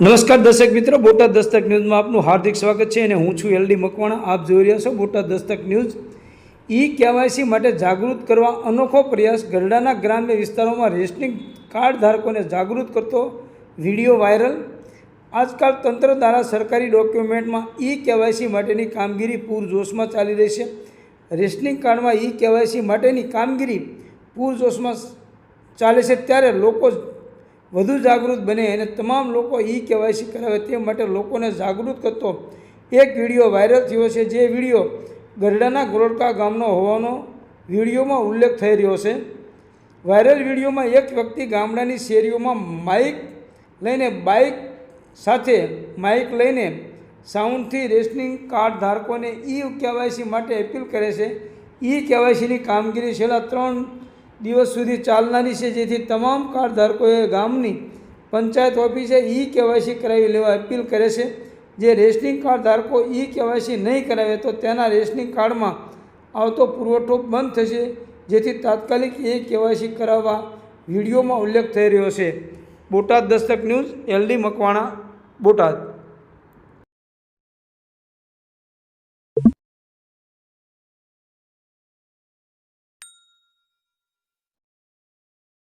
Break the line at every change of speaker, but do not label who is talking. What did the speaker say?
નમસ્કાર દર્શક મિત્રો, બોટાદ દસ્તક ન્યૂઝમાં આપનું હાર્દિક સ્વાગત છે અને હું છું એલડી મકવાણા. આપ જોઈ રહ્યા છો બોટાદ દસ્તક ન્યૂઝ. કેવાયસી માટે જાગૃત કરવા અનોખો પ્રયાસ. ગરડાના ગ્રામ્ય વિસ્તારોમાં રેશનિંગ કાર્ડ ધારકોને જાગૃત કરતો વિડીયો વાયરલ. આજકાલ તંત્ર દ્વારા સરકારી ડોક્યુમેન્ટમાં કેવાયસી માટેની કામગીરી પૂરજોશમાં ચાલી રહી છે. રેશનિંગ કાર્ડમાં કેવાયસી માટેની કામગીરી પૂરજોશમાં ચાલે છે, ત્યારે લોકો વધુ જાગૃત બને અને તમામ લોકો કેવાયસી કરાવે તે માટે લોકોને જાગૃત કરતો એક વિડીયો વાયરલ થયો છે. જે વિડીયો ગરડાના ગોરડકા ગામનો હોવાનો વિડીયોમાં ઉલ્લેખ થઈ રહ્યો છે. વાયરલ વિડીયોમાં એક વ્યક્તિ ગામડાની શેરીઓમાં માઇક લઈને સાઉન્ડથી રેશનિંગ કાર્ડ ધારકોને કેવાયસી માટે અપીલ કરે છે. કેવાયસીની કામગીરી છેલ્લા 3 દિવસ સુધી ચાલનારી છે, જેથી તમામ કાર્ડ ધારકોએ ગામની પંચાયત ઓફિસે કેવાયસી કરાવી લેવા અપીલ કરે છે. જે રેશનિંગ કાર્ડ ધારકો કેવાયસી નહીં કરાવે તો તેના રેશનિંગ કાર્ડમાં આવતો પુરવઠો બંધ થશે, જેથી તાત્કાલિક કેવાયસી કરાવવા વિડીયોમાં ઉલ્લેખ થઈ રહ્યો છે. Botad Dastak news, LD Makwana, Botad.